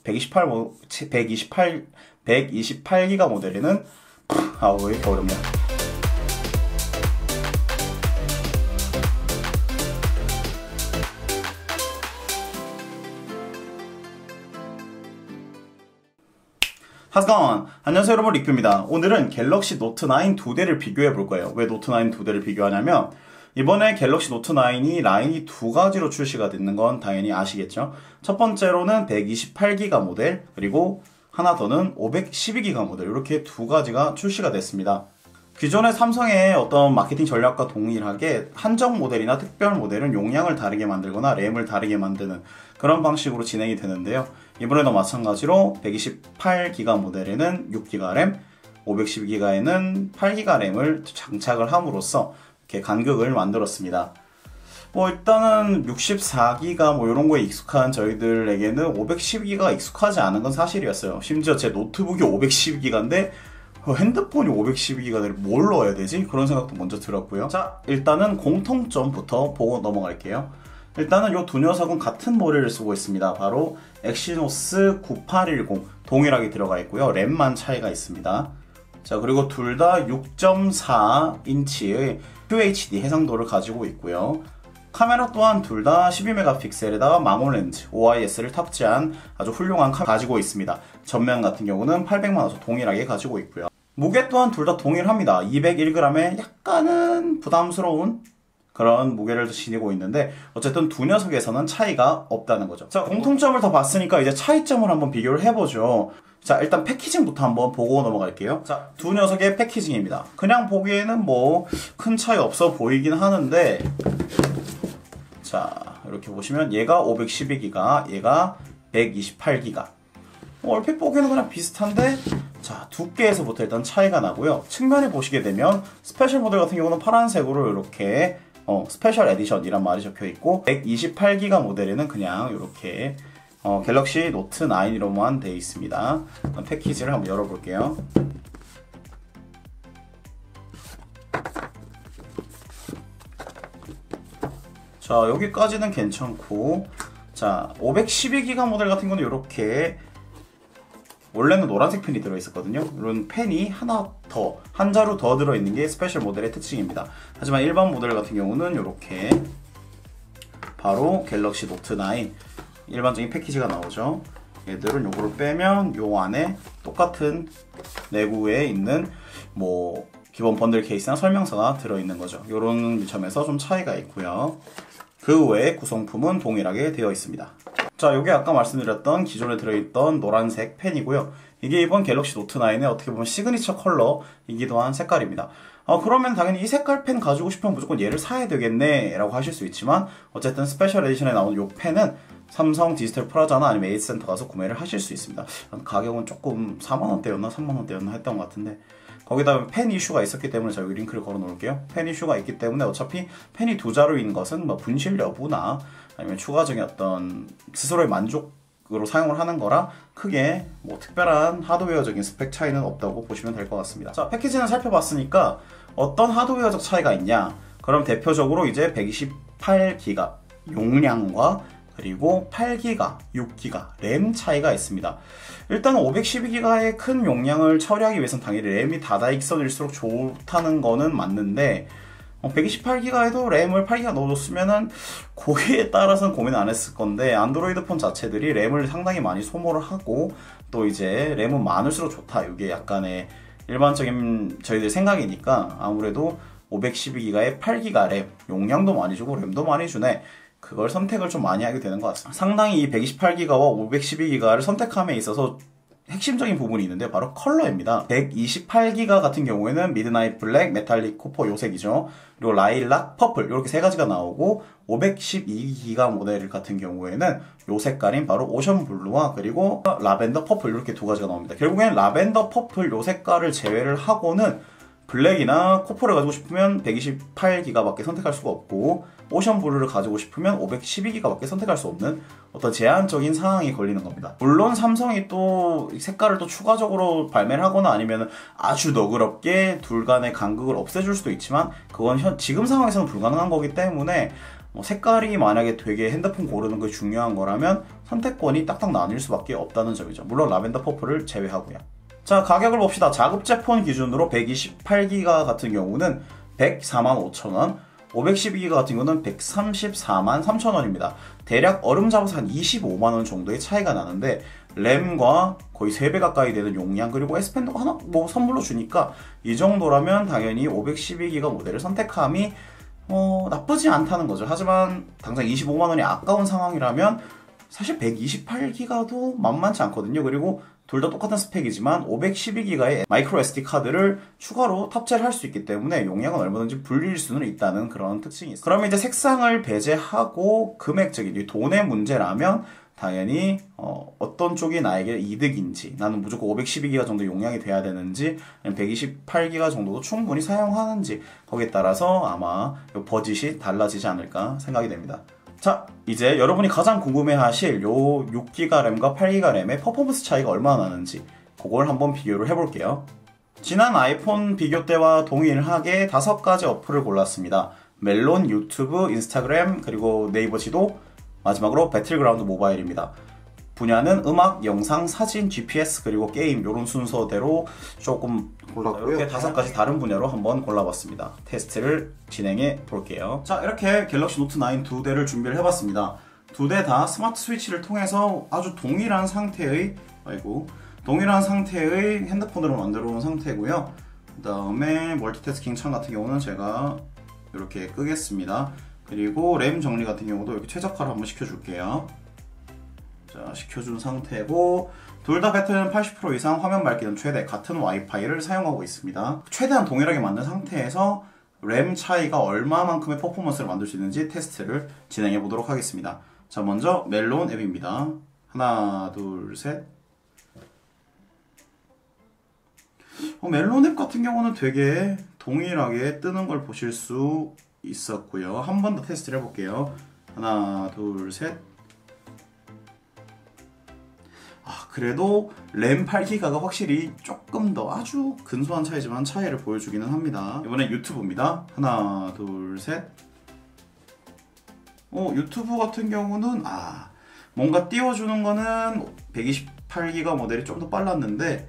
128기가 모델에는 왜 이렇게 어렵냐. 하스건! 안녕하세요 여러분, 리큐입니다. 오늘은 갤럭시 노트 9 두 대를 비교해 볼 거예요. 왜 노트 9 두 대를 비교하냐면, 이번에 갤럭시 노트 9이 라인이 두 가지로 출시가 됐는 건 당연히 아시겠죠? 첫 번째로는 128기가 모델, 그리고 하나 더는 512기가 모델, 이렇게 두 가지가 출시가 됐습니다. 기존의 삼성의 어떤 마케팅 전략과 동일하게 한정 모델이나 특별 모델은 용량을 다르게 만들거나 램을 다르게 만드는 그런 방식으로 진행이 되는데요. 이번에도 마찬가지로 128기가 모델에는 6기가 램, 512기가에는 8기가 램을 장착을 함으로써 이렇게 간극을 만들었습니다. 일단은 64기가 이런 거에 익숙한 저희들에게는 512기가 익숙하지 않은 건 사실이었어요. 심지어 제 노트북이 512기가인데 핸드폰이 512기가를 뭘 넣어야 되지? 그런 생각도 먼저 들었고요. 자, 일단은 공통점부터 보고 넘어갈게요. 일단은 이 두 녀석은 같은 모델을 쓰고 있습니다. 바로 엑시노스 9810 동일하게 들어가 있고요. 램만 차이가 있습니다. 자, 그리고 둘 다 6.4인치의 QHD 해상도를 가지고 있고요. 카메라 또한 둘 다 12메가픽셀에다가 망원 렌즈 OIS를 탑재한 아주 훌륭한 카메라 가지고 있습니다. 전면 같은 경우는 800만화소 동일하게 가지고 있고요. 무게 또한 둘 다 동일합니다. 201g에 약간은 부담스러운 그런 무게를 지니고 있는데, 어쨌든 두 녀석에서는 차이가 없다는 거죠. 자, 공통점을 더 봤으니까 이제 차이점을 한번 비교를 해보죠. 자, 일단 패키징부터 한번 보고 넘어갈게요. 자, 두 녀석의 패키징입니다. 그냥 보기에는 큰 차이 없어 보이긴 하는데, 자, 이렇게 보시면 얘가 512기가, 얘가 128기가. 얼핏 보기에는 그냥 비슷한데, 자, 두께에서부터 일단 차이가 나고요. 측면에 보시게 되면 스페셜 모델 같은 경우는 파란색으로 이렇게 스페셜 에디션이란 말이 적혀 있고, 128기가 모델에는 그냥 이렇게 갤럭시 노트 9이로만 되어 있습니다. 패키지를 한번 열어볼게요. 자, 여기까지는 괜찮고, 자, 512기가 모델 같은 경우는 이렇게 원래는 노란색 펜이 들어있었거든요. 이런 펜이 한 자루 더 들어있는 게 스페셜 모델의 특징입니다. 하지만 일반 모델 같은 경우는 이렇게 바로 갤럭시 노트 9 일반적인 패키지가 나오죠. 얘들은 요거를 빼면 요 안에 똑같은 내부에 있는 기본 번들 케이스나 설명서가 들어있는 거죠. 요런 점에서 좀 차이가 있고요. 그 외에 구성품은 동일하게 되어 있습니다. 자, 요게 아까 말씀드렸던 기존에 들어있던 노란색 펜이고요. 이게 이번 갤럭시 노트 9의 어떻게 보면 시그니처 컬러이기도 한 색깔입니다. 그러면 당연히 이 색깔 펜 가지고 싶으면 무조건 얘를 사야 되겠네 라고 하실 수 있지만, 어쨌든 스페셜 에디션에 나오는 요 펜은 삼성 디지털 프라자나 아니면 에이스센터 가서 구매를 하실 수 있습니다. 가격은 조금 4만원대였나 3만원대였나 했던 것 같은데, 거기다 펜 이슈가 있었기 때문에 제가 여기 링크를 걸어 놓을게요. 펜 이슈가 있기 때문에 어차피 펜이 두 자루인 것은 분실 여부나 아니면 추가적인 어떤 스스로의 만족으로 사용을 하는 거라 크게 특별한 하드웨어적인 스펙 차이는 없다고 보시면 될 것 같습니다. 자, 패키지는 살펴봤으니까 어떤 하드웨어적 차이가 있냐? 그럼 대표적으로 이제 128기가 용량과 그리고 8기가, 6기가 램 차이가 있습니다. 일단 512기가의 큰 용량을 처리하기 위해서는 당연히 램이 다다익선일수록 좋다는 거는 맞는데, 128기가에도 램을 8기가 넣어줬으면은 거기에 따라서는 고민 안 했을 건데, 안드로이드 폰 자체들이 램을 상당히 많이 소모를 하고, 또 이제 램은 많을수록 좋다, 이게 약간의 일반적인 저희들 생각이니까 아무래도 512기가에 8기가 램, 용량도 많이 주고 램도 많이 주네, 그걸 선택을 좀 많이 하게 되는 것 같습니다. 상당히 이 128기가와 512기가를 선택함에 있어서 핵심적인 부분이 있는데 바로 컬러입니다. 128기가 같은 경우에는 미드나잇 블랙, 메탈릭 코퍼 요 색이죠. 그리고 라일락, 퍼플 이렇게 세 가지가 나오고, 512기가 모델 같은 경우에는 요 색깔인 바로 오션 블루와 그리고 라벤더 퍼플 이렇게 두 가지가 나옵니다. 결국엔 라벤더 퍼플 요 색깔을 제외를 하고는 블랙이나 코퍼를 가지고 싶으면 128기가밖에 선택할 수가 없고, 오션 블루를 가지고 싶으면 512기가밖에 선택할 수 없는 어떤 제한적인 상황이 걸리는 겁니다. 물론 삼성이 또 색깔을 또 추가적으로 발매를 하거나 아니면 아주 너그럽게 둘 간의 간극을 없애줄 수도 있지만, 그건 지금 상황에서는 불가능한 거기 때문에 색깔이 만약에 되게 핸드폰 고르는 게 중요한 거라면 선택권이 딱딱 나뉠 수밖에 없다는 점이죠. 물론 라벤더 퍼플을 제외하고요. 자, 가격을 봅시다. 자급제 폰 기준으로 128기가 같은 경우는 145,000원, 512기가 같은 경우는 1343000원입니다. 대략 얼음 잡아서 한 25만원 정도의 차이가 나는데 램과 거의 3배 가까이 되는 용량, 그리고 S펜도 하나 뭐 선물로 주니까 이 정도라면 당연히 512기가 모델을 선택함이 나쁘지 않다는 거죠. 하지만 당장 25만원이 아까운 상황이라면 사실 128기가도 만만치 않거든요. 그리고 둘 다 똑같은 스펙이지만 512기가의 마이크로 SD 카드를 추가로 탑재를 할 수 있기 때문에 용량은 얼마든지 불릴 수는 있다는 그런 특징이 있어요. 그러면 이제 색상을 배제하고 금액적인 돈의 문제라면 당연히 어떤 쪽이 나에게 이득인지, 나는 무조건 512기가 정도 용량이 돼야 되는지, 아니면 128기가 정도도 충분히 사용하는지, 거기에 따라서 아마 이 버짓이 달라지지 않을까 생각이 됩니다. 자, 이제 여러분이 가장 궁금해하실 요 6기가 램과 8기가 램의 퍼포먼스 차이가 얼마나 나는지 그걸 한번 비교를 해볼게요. 지난 아이폰 비교 때와 동일하게 5가지 어플을 골랐습니다. 멜론, 유튜브, 인스타그램, 그리고 네이버 지도, 마지막으로 배틀그라운드 모바일입니다. 분야는 음악, 영상, 사진, GPS, 그리고 게임, 이런 순서대로 조금 골랐고요. 이렇게 5가지 다른 분야로 한번 골라봤습니다. 테스트를 진행해 볼게요. 자, 이렇게 갤럭시 노트 9 2대를 준비를 해봤습니다. 2대 다 스마트 스위치를 통해서 아주 동일한 상태의 핸드폰으로 만들어 온 상태고요. 그 다음에 멀티태스킹 창 같은 경우는 제가 이렇게 끄겠습니다. 그리고 램 정리 같은 경우도 이렇게 최적화를 한번 시켜줄게요. 자, 시켜준 상태고, 둘 다 배터리는 80% 이상, 화면 밝기는 최대, 같은 와이파이를 사용하고 있습니다. 최대한 동일하게 만든 상태에서 램 차이가 얼마만큼의 퍼포먼스를 만들 수 있는지 테스트를 진행해 보도록 하겠습니다. 자, 먼저 멜론 앱입니다. 하나, 둘, 셋. 멜론 앱 같은 경우는 되게 동일하게 뜨는 걸 보실 수 있었고요. 한 번 더 테스트를 해볼게요. 하나, 둘, 셋. 그래도 램 8기가가 확실히 조금 더 아주 근소한 차이지만 차이를 보여주기는 합니다. 이번엔 유튜브입니다. 하나, 둘, 셋. 유튜브 같은 경우는 뭔가 띄워주는 거는 128기가 모델이 좀 더 빨랐는데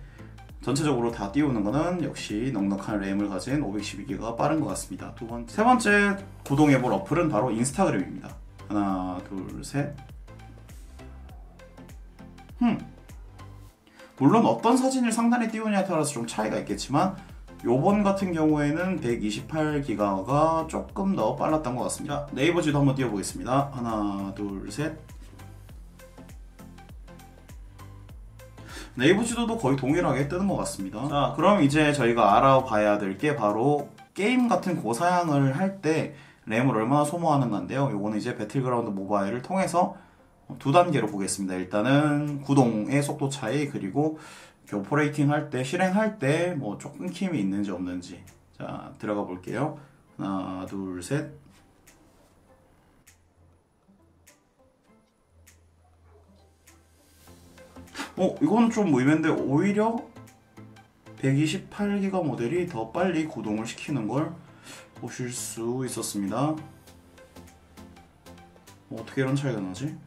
전체적으로 다 띄우는 거는 역시 넉넉한 램을 가진 512기가가 빠른 것 같습니다. 세 번째 구동해볼 어플은 바로 인스타그램입니다. 하나, 둘, 셋. 물론 어떤 사진을 상단에 띄우냐에 따라서 좀 차이가 있겠지만 요번 같은 경우에는 128기가가 조금 더 빨랐던 것 같습니다. 네이버 지도 한번 띄워보겠습니다. 하나, 둘, 셋. 네이버 지도도 거의 동일하게 뜨는 것 같습니다. 자, 그럼 이제 저희가 알아봐야 될 게 바로 게임 같은 고사양을 할 때 램을 얼마나 소모하는가인데요. 요거는 이제 배틀그라운드 모바일을 통해서 두 단계로 보겠습니다. 일단은 구동의 속도 차이, 그리고 오퍼레이팅 할 때, 실행할 때 뭐 좀 끊김이 있는지 없는지. 자, 들어가 볼게요. 하나, 둘, 셋. 이건 좀 의외인데 오히려 128기가 모델이 더 빨리 구동을 시키는 걸 보실 수 있었습니다. 어떻게 이런 차이가 나지?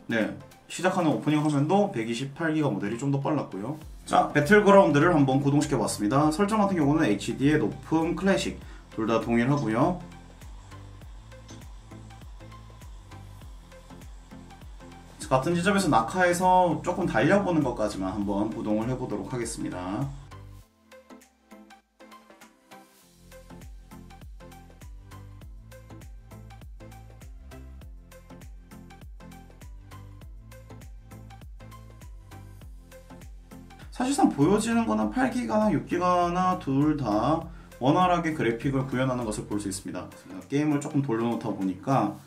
네, 시작하는 오프닝 화면도 128기가 모델이 좀 더 빨랐고요. 자, 배틀그라운드를 한번 구동시켜 봤습니다. 설정 같은 경우는 HD의 높음, 클래식 둘 다 동일하고요. 같은 지점에서 낙하해서 조금 달려보는 것까지만 한번 구동을 해보도록 하겠습니다. 사실상 보여지는 거는 8기가나 6기가나 둘 다 원활하게 그래픽을 구현하는 것을 볼 수 있습니다. 게임을 조금 돌려놓다 보니까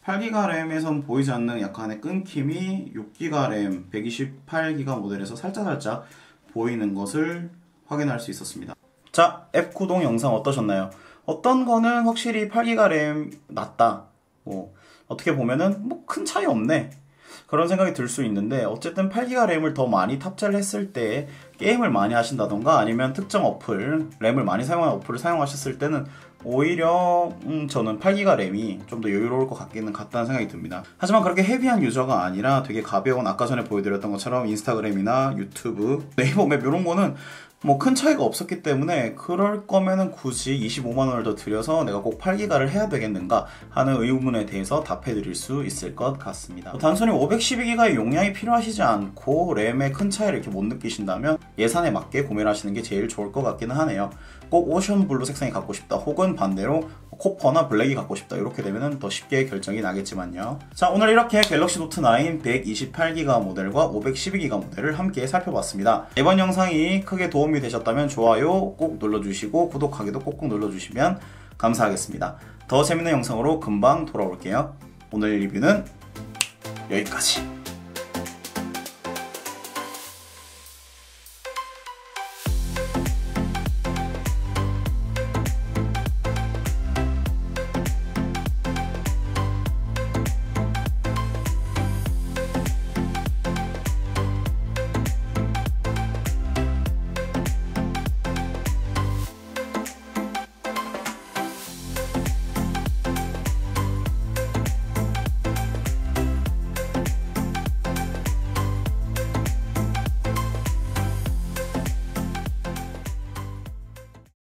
8기가 램에선 보이지 않는 약간의 끊김이 6기가 램 128기가 모델에서 살짝 보이는 것을 확인할 수 있었습니다. 자, 앱 구동 영상 어떠셨나요? 어떤 거는 확실히 8기가 램 낫다, 어떻게 보면은 큰 차이 없네, 그런 생각이 들 수 있는데, 어쨌든 8기가 램을 더 많이 탑재를 했을 때 게임을 많이 하신다던가 아니면 특정 어플, 램을 많이 사용하는 어플을 사용하셨을 때는 오히려 저는 8기가 램이 좀 더 여유로울 것 같다는 생각이 듭니다. 하지만 그렇게 헤비한 유저가 아니라 되게 가벼운, 아까 전에 보여드렸던 것처럼 인스타그램이나 유튜브, 네이버 맵 이런 거는 뭐 큰 차이가 없었기 때문에 그럴 거면은 굳이 25만원을 더 들여서 내가 꼭 8기가를 해야 되겠는가 하는 의문에 대해서 답해드릴 수 있을 것 같습니다. 단순히 512기가의 용량이 필요하시지 않고 램의 큰 차이를 이렇게 못 느끼신다면 예산에 맞게 구매를 하시는 게 제일 좋을 것 같기는 하네요. 꼭 오션 블루 색상이 갖고 싶다, 혹은 반대로 코퍼나 블랙이 갖고 싶다, 이렇게 되면 더 쉽게 결정이 나겠지만요. 자, 오늘 이렇게 갤럭시 노트 9 128기가 모델과 512기가 모델을 함께 살펴봤습니다. 이번 영상이 크게 도움이 되셨다면 좋아요 꼭 눌러주시고 구독하기도 꼭꼭 눌러주시면 감사하겠습니다. 더 재밌는 영상으로 금방 돌아올게요. 오늘 리뷰는 여기까지.